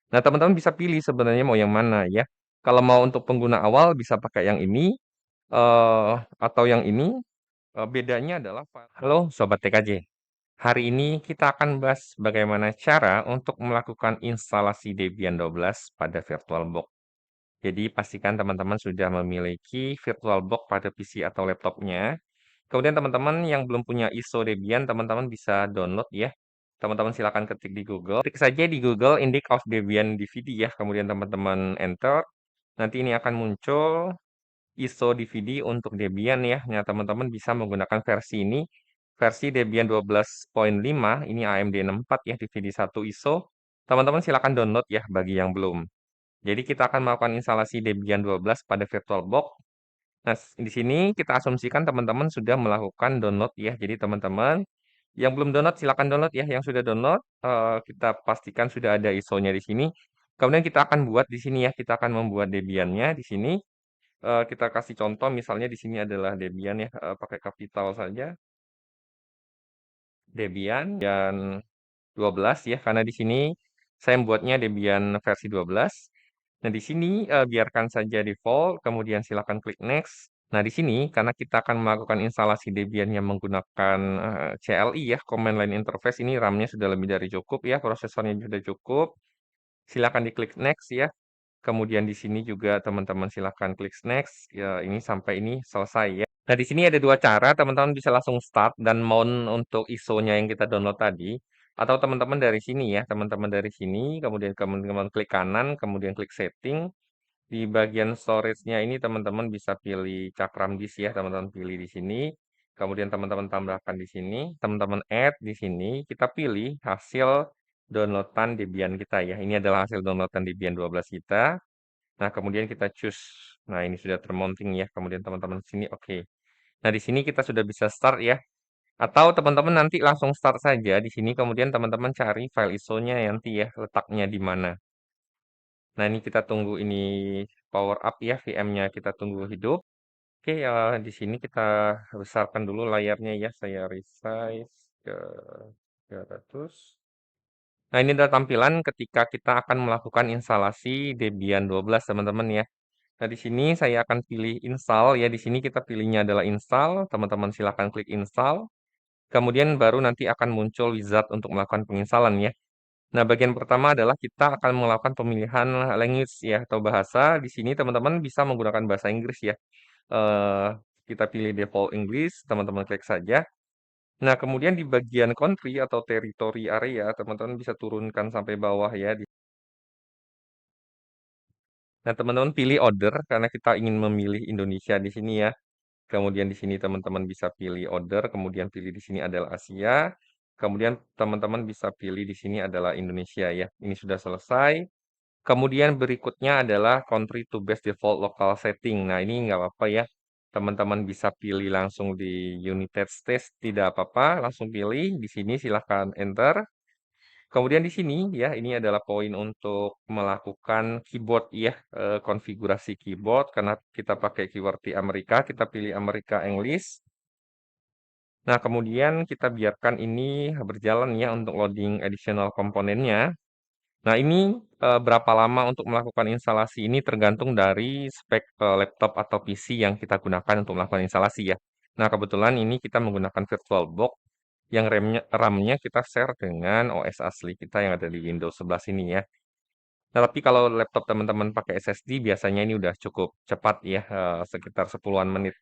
Nah, teman-teman bisa pilih sebenarnya mau yang mana ya. Kalau mau untuk pengguna awal bisa pakai yang ini, atau yang ini, bedanya adalah halo Sobat TKJ, hari ini kita akan bahas bagaimana cara untuk melakukan instalasi Debian 12 pada VirtualBox. Jadi pastikan teman-teman sudah memiliki VirtualBox pada PC atau laptopnya. Kemudian teman-teman yang belum punya ISO Debian, teman-teman bisa download ya. Teman-teman silakan ketik di Google. Ketik saja di Google Index of Debian DVD ya. Kemudian teman-teman enter. Nanti ini akan muncul ISO DVD untuk Debian ya. Nah, teman-teman bisa menggunakan versi ini. Versi Debian 12.5, ini AMD 64 ya, DVD 1 ISO. Teman-teman silakan download ya bagi yang belum. Jadi kita akan melakukan instalasi Debian 12 pada VirtualBox. Nah, di sini kita asumsikan teman-teman sudah melakukan download ya. Jadi teman-teman yang belum download silakan download ya. Yang sudah download kita pastikan sudah ada ISO-nya di sini. Kemudian kita akan buat di sini ya. Kita akan membuat Debian-nya di sini. Kita kasih contoh misalnya di sini adalah Debian ya, pakai kapital saja. Debian dan 12 ya, karena di sini saya membuatnya Debian versi 12. Nah, di sini biarkan saja default, kemudian silakan klik next. Nah, di sini karena kita akan melakukan instalasi Debian yang menggunakan CLI ya, Command Line Interface, ini RAM-nya sudah lebih dari cukup ya, prosesornya sudah cukup. Silakan diklik next ya. Kemudian di sini juga teman-teman silakan klik next. Ya, ini sampai ini selesai ya. Nah, di sini ada dua cara, teman-teman bisa langsung start dan mount untuk ISO-nya yang kita download tadi. Atau teman-teman dari sini ya, teman-teman dari sini, kemudian teman-teman klik kanan, kemudian klik setting. Di bagian storage-nya ini teman-teman bisa pilih cakram disk ya, teman-teman pilih di sini. Kemudian teman-teman tambahkan di sini, teman-teman add di sini, kita pilih hasil downloadan Debian kita ya. Ini adalah hasil downloadan Debian 12 kita. Nah, kemudian kita choose. Nah, ini sudah termounting ya. Kemudian teman-teman sini oke. Nah, di sini kita sudah bisa start ya. Atau teman-teman nanti langsung start saja di sini, kemudian teman-teman cari file ISO-nya nanti ya, letaknya di mana. Nah, ini kita tunggu ini power up ya, VM-nya kita tunggu hidup. Oke, ya di sini kita besarkan dulu layarnya ya, saya resize ke 300. Nah, ini adalah tampilan ketika kita akan melakukan instalasi Debian 12, teman-teman ya. Nah, di sini saya akan pilih install ya. Di sini kita pilihnya adalah install. Teman-teman silahkan klik install. Kemudian baru nanti akan muncul wizard untuk melakukan penginstalan ya. Nah, bagian pertama adalah kita akan melakukan pemilihan language ya atau bahasa. Di sini teman-teman bisa menggunakan bahasa Inggris ya. Eh, kita pilih default English, teman-teman klik saja. Nah, kemudian di bagian country atau territory area, teman-teman bisa turunkan sampai bawah ya. Nah, teman-teman pilih order karena kita ingin memilih Indonesia di sini ya. Kemudian di sini teman-teman bisa pilih order, kemudian pilih di sini adalah Asia. Kemudian teman-teman bisa pilih di sini adalah Indonesia ya. Ini sudah selesai. Kemudian berikutnya adalah country to base default local setting. Nah, ini nggak apa-apa ya. Teman-teman bisa pilih langsung di United States, tidak apa-apa. Langsung pilih. Di sini silahkan enter. Kemudian di sini ya, ini adalah poin untuk melakukan keyboard ya, konfigurasi keyboard karena kita pakai QWERTY Amerika, kita pilih Amerika English. Nah, kemudian kita biarkan ini berjalan ya untuk loading additional komponennya. Nah, ini berapa lama untuk melakukan instalasi ini tergantung dari spek laptop atau PC yang kita gunakan untuk melakukan instalasi ya. Nah, kebetulan ini kita menggunakan VirtualBox yang RAM-nya kita share dengan OS asli kita yang ada di Windows 11 ini ya. Nah, tapi kalau laptop teman-teman pakai SSD biasanya ini udah cukup cepat ya, sekitar 10-an menit.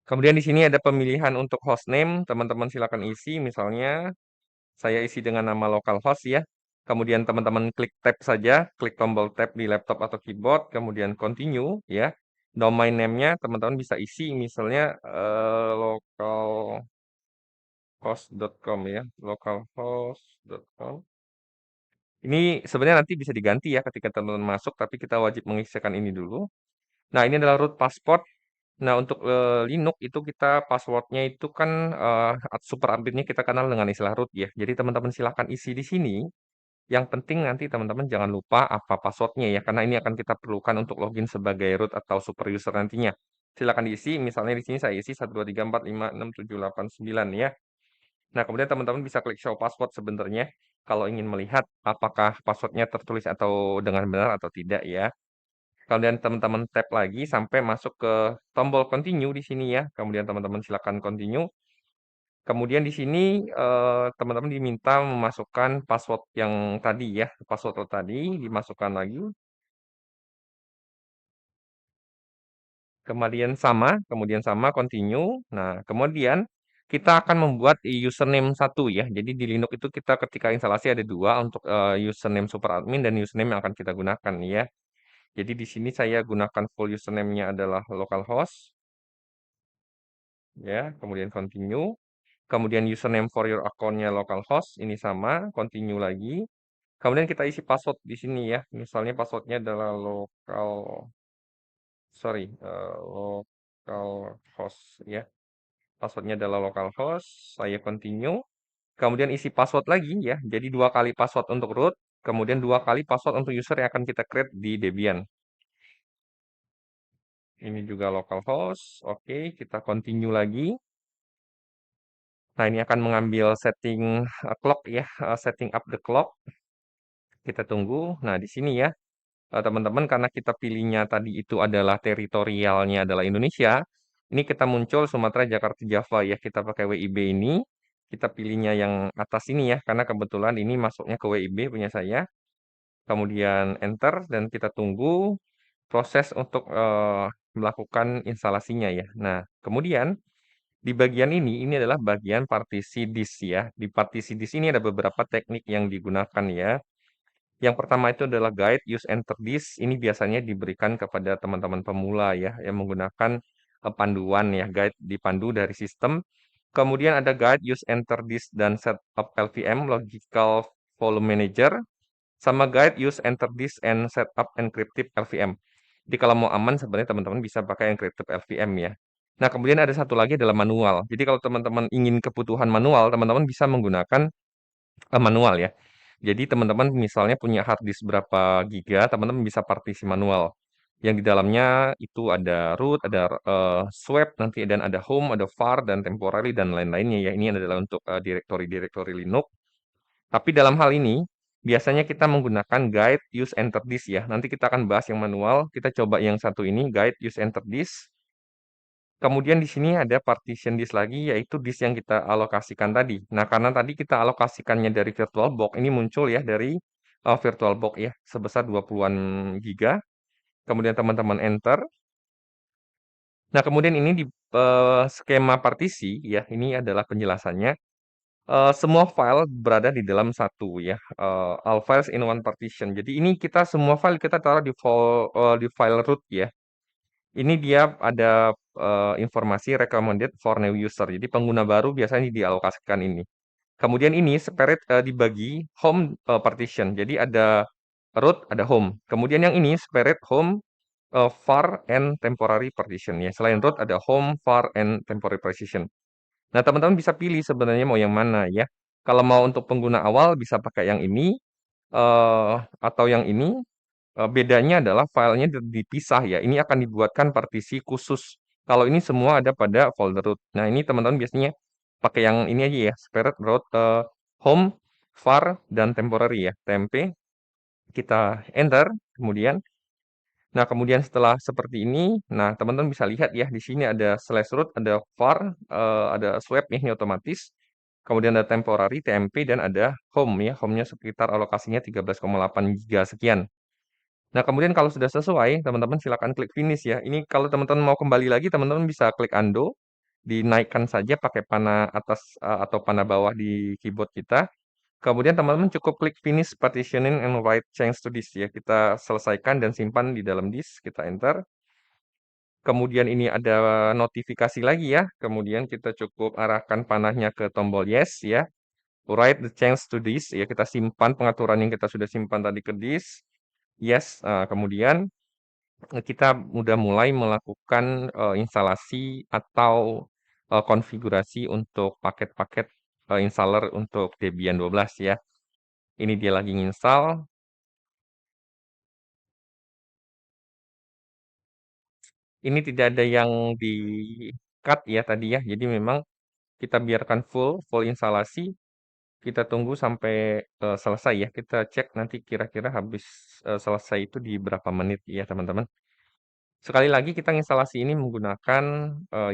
Kemudian di sini ada pemilihan untuk hostname, teman-teman silakan isi, misalnya saya isi dengan nama localhost ya. Kemudian teman-teman klik tab saja, klik tombol tab di laptop atau keyboard, kemudian continue ya. Domain name-nya teman-teman bisa isi misalnya localhost.com ya, localhost.com. Ini sebenarnya nanti bisa diganti ya ketika teman-teman masuk, tapi kita wajib mengisikan ini dulu. Nah, ini adalah root passport. Nah, untuk Linux itu kita passwordnya itu kan super update-nya kita kenal dengan istilah root ya. Jadi teman-teman silahkan isi di sini. Yang penting nanti teman-teman jangan lupa apa passwordnya ya, karena ini akan kita perlukan untuk login sebagai root atau super user nantinya. Silakan diisi, misalnya di sini saya isi 123456789 ya. Nah, kemudian teman-teman bisa klik show password sebenarnya kalau ingin melihat apakah password-nya tertulis atau dengan benar atau tidak ya. Kemudian teman-teman tap lagi sampai masuk ke tombol continue di sini ya. Kemudian teman-teman silakan continue. Kemudian di sini teman-teman diminta memasukkan password yang tadi ya, password tadi dimasukkan lagi. Kemudian sama, continue. Nah, kemudian kita akan membuat username satu ya. Jadi di Linux itu kita ketika instalasi ada dua untuk username super admin dan username yang akan kita gunakan ya. Jadi di sini saya gunakan full username-nya adalah localhost ya, kemudian continue. Kemudian username for your account-nya localhost ini sama, continue lagi. Kemudian kita isi password di sini ya. Misalnya passwordnya adalah localhost ya. Passwordnya adalah localhost, saya continue. Kemudian isi password lagi ya. Jadi 2 kali password untuk root, kemudian 2 kali password untuk user yang akan kita create di Debian. Ini juga localhost. Oke, kita continue lagi. Nah, ini akan mengambil setting clock ya, setting up the clock. Kita tunggu. Nah, di sini ya, teman-teman karena kita pilihnya tadi itu adalah teritorialnya adalah Indonesia, ini kita muncul Sumatera, Jakarta, Java ya, kita pakai WIB ini, kita pilihnya yang atas ini ya, karena kebetulan ini masuknya ke WIB punya saya, kemudian enter dan kita tunggu proses untuk melakukan instalasinya ya. Nah, kemudian di bagian ini adalah bagian partisi disk ya. Di partisi disk ini ada beberapa teknik yang digunakan ya. Yang pertama itu adalah guide use enter disk. Ini biasanya diberikan kepada teman-teman pemula ya yang menggunakan panduan ya, guide dipandu dari sistem. Kemudian ada guide use enter disk dan setup LVM logical volume manager sama guide use enter disk and setup encrypted LVM. Jadi kalau mau aman sebenarnya teman-teman bisa pakai encrypted LVM ya. Nah, kemudian ada satu lagi adalah manual. Jadi kalau teman-teman ingin kebutuhan manual, teman-teman bisa menggunakan manual ya. Jadi teman-teman misalnya punya hard disk berapa giga, teman-teman bisa partisi manual. Yang di dalamnya itu ada root, ada swap nanti dan ada home, ada var dan temporary dan lain-lainnya ya. Ini adalah untuk direktori-direktori Linux. Tapi dalam hal ini biasanya kita menggunakan guide use enter disk ya. Nanti kita akan bahas yang manual. Kita coba yang satu ini guide use enter disk. Kemudian di sini ada partition disk lagi, yaitu disk yang kita alokasikan tadi. Nah, karena tadi kita alokasikannya dari VirtualBox, ini muncul ya dari VirtualBox ya, sebesar 20-an giga. Kemudian teman-teman enter. Nah, kemudian ini di skema partisi ya, ini adalah penjelasannya. Semua file berada di dalam satu ya, all files in one partition. Jadi ini kita semua file kita taruh di file root ya. Ini dia ada informasi recommended for new user. Jadi pengguna baru biasanya dialokasikan ini. Kemudian ini separate dibagi home partition. Jadi ada root, ada home. Kemudian yang ini separate home, var and temporary partition ya. Selain root ada home, var and temporary partition. Nah, teman-teman bisa pilih sebenarnya mau yang mana ya. Kalau mau untuk pengguna awal bisa pakai yang ini atau yang ini. Bedanya adalah filenya dipisah ya. Ini akan dibuatkan partisi khusus. Kalau ini semua ada pada folder root. Nah, ini teman-teman biasanya pakai yang ini aja ya, separate root home, var dan temporary ya, temp. Kita enter kemudian. Nah, kemudian setelah seperti ini, nah teman-teman bisa lihat ya di sini ada slash root, ada var, ada swap ya ini otomatis. Kemudian ada temporary, temp dan ada home ya. Home-nya sekitar alokasinya 13,8 giga sekian. Nah, kemudian kalau sudah sesuai, teman-teman silakan klik finish ya. Ini kalau teman-teman mau kembali lagi, teman-teman bisa klik undo, dinaikkan saja pakai panah atas atau panah bawah di keyboard kita. Kemudian teman-teman cukup klik finish partitioning and write change to disk ya. Kita selesaikan dan simpan di dalam disk, kita enter. Kemudian ini ada notifikasi lagi ya. Kemudian kita cukup arahkan panahnya ke tombol yes ya. Write the change to disk ya. Kita simpan pengaturan yang kita sudah simpan tadi ke disk. Yes, kemudian kita udah mulai melakukan instalasi atau konfigurasi untuk paket-paket installer untuk Debian 12 ya. Ini dia lagi nginstal. ini tidak ada yang di-cut ya tadi ya. Jadi memang kita biarkan full instalasi, kita tunggu sampai, selesai ya. Kita cek nanti kira-kira habis, selesai itu di berapa menit ya, teman-teman. Sekali lagi kita instalasi ini menggunakan,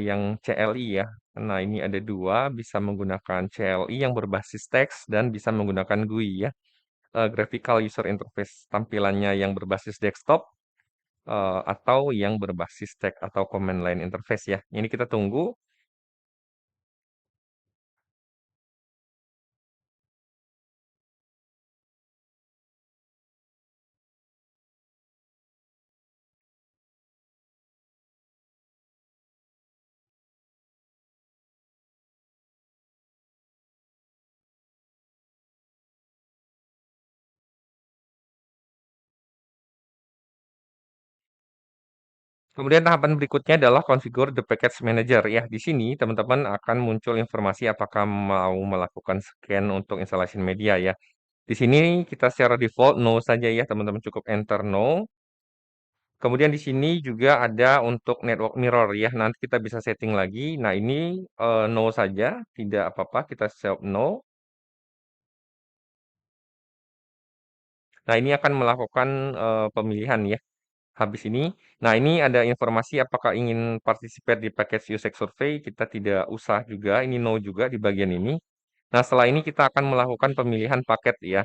yang CLI ya. Nah, ini ada 2, bisa menggunakan CLI yang berbasis teks dan bisa menggunakan GUI ya, Graphical User Interface, tampilannya yang berbasis desktop, atau yang berbasis teks atau command line interface ya. Ini kita tunggu. Kemudian tahapan berikutnya adalah configure the package manager ya. Di sini teman-teman akan muncul informasi apakah mau melakukan scan untuk instalasi media ya. Di sini kita secara default no saja ya, teman-teman cukup enter no. Kemudian di sini juga ada untuk network mirror ya. Nanti kita bisa setting lagi. Nah, ini no saja, tidak apa-apa, kita save no. Nah, ini akan melakukan pemilihan ya. Habis ini, nah ini ada informasi apakah ingin participate di package USEC survey, kita tidak usah juga, ini no juga di bagian ini. Nah, setelah ini kita akan melakukan pemilihan paket ya.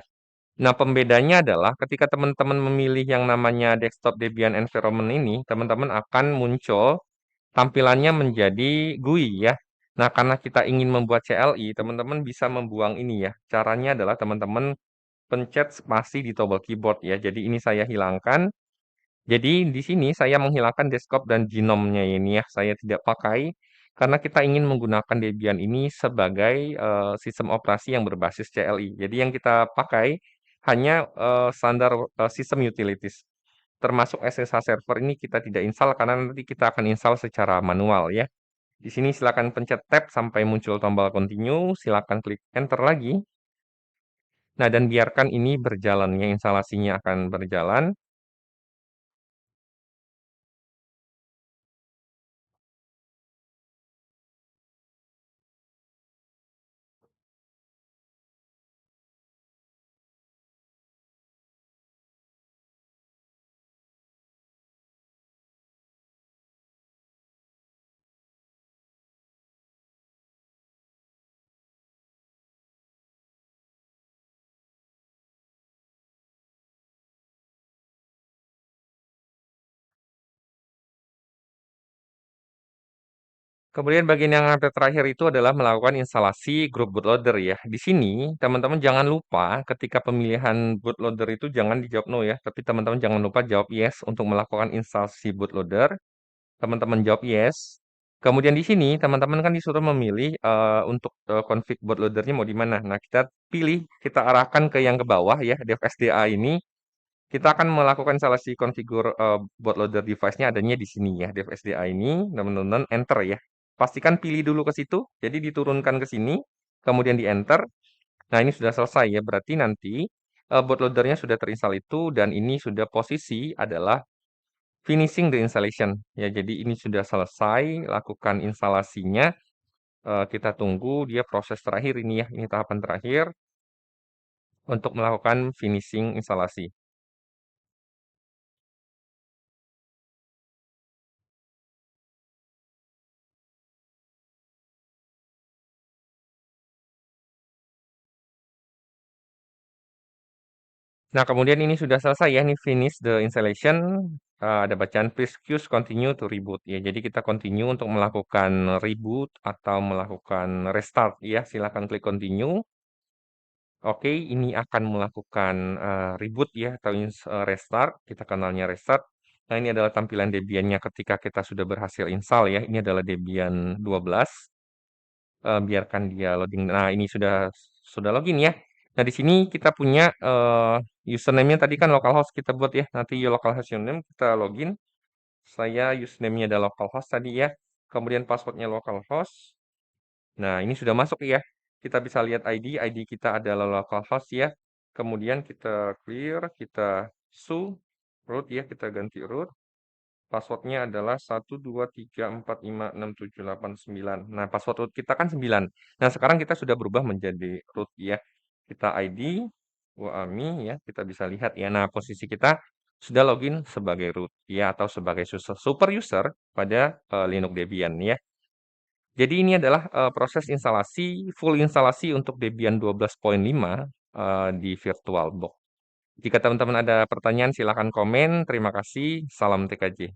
Nah, pembedanya adalah ketika teman-teman memilih yang namanya desktop Debian environment ini, teman-teman akan muncul tampilannya menjadi GUI ya. Nah, karena kita ingin membuat CLI, teman-teman bisa membuang ini ya. Caranya adalah teman-teman pencet spasi di tombol keyboard ya. Jadi ini saya hilangkan. Jadi di sini saya menghilangkan desktop dan genome-nya ini ya, saya tidak pakai karena kita ingin menggunakan Debian ini sebagai sistem operasi yang berbasis CLI. Jadi yang kita pakai hanya standar sistem utilities. Termasuk SSH server ini kita tidak install karena nanti kita akan install secara manual ya. Di sini silakan pencet tab sampai muncul tombol continue, silakan klik enter lagi. Nah, dan biarkan ini berjalan ya, instalasinya akan berjalan. Kemudian bagian yang hampir terakhir itu adalah melakukan instalasi grup bootloader ya. Di sini teman-teman jangan lupa ketika pemilihan bootloader itu jangan dijawab no ya, tapi teman-teman jangan lupa jawab yes untuk melakukan instalasi bootloader. Teman-teman jawab yes. Kemudian di sini teman-teman kan disuruh memilih untuk config bootloadernya mau di mana. Nah, kita pilih, kita arahkan ke yang ke bawah ya, dev SDA ini. Kita akan melakukan instalasi configure bootloader device-nya adanya di sini ya, dev SDA ini, teman-teman enter ya. Pastikan pilih dulu ke situ, jadi diturunkan ke sini, kemudian di enter. Nah, ini sudah selesai ya, berarti nanti bootloader-nya sudah terinstall itu dan ini sudah posisi adalah finishing the installation. Ya, jadi ini sudah selesai, lakukan instalasinya. Kita tunggu dia proses terakhir ini ya, ini tahapan terakhir untuk melakukan finishing instalasi. Nah, kemudian ini sudah selesai ya, ini finish the installation. Ada bacaan please choose continue to reboot ya. Jadi kita continue untuk melakukan reboot atau melakukan restart ya. Silakan klik continue. Oke, ini akan melakukan reboot ya atau restart. Kita kenalnya restart. Nah, ini adalah tampilan Debian-nya ketika kita sudah berhasil install ya. Ini adalah Debian 12. Biarkan dia loading. Nah, ini sudah login ya. Nah, di sini kita punya username-nya tadi kan localhost kita buat ya. Nanti localhost username kita login. Saya username-nya ada localhost tadi ya. Kemudian password-nya localhost. Nah, ini sudah masuk ya. Kita bisa lihat ID kita adalah localhost ya. Kemudian kita clear, kita su root ya, kita ganti root. Password-nya adalah 123456789. Nah, password root kita kan 9. Nah, sekarang kita sudah berubah menjadi root ya. Kita ID, WAMI ya, kita bisa lihat ya. Nah, posisi kita sudah login sebagai root ya atau sebagai super user pada Linux Debian ya. Jadi ini adalah proses instalasi, full instalasi untuk Debian 12.5 di VirtualBox. Jika teman-teman ada pertanyaan silahkan komen. Terima kasih. Salam TKJ.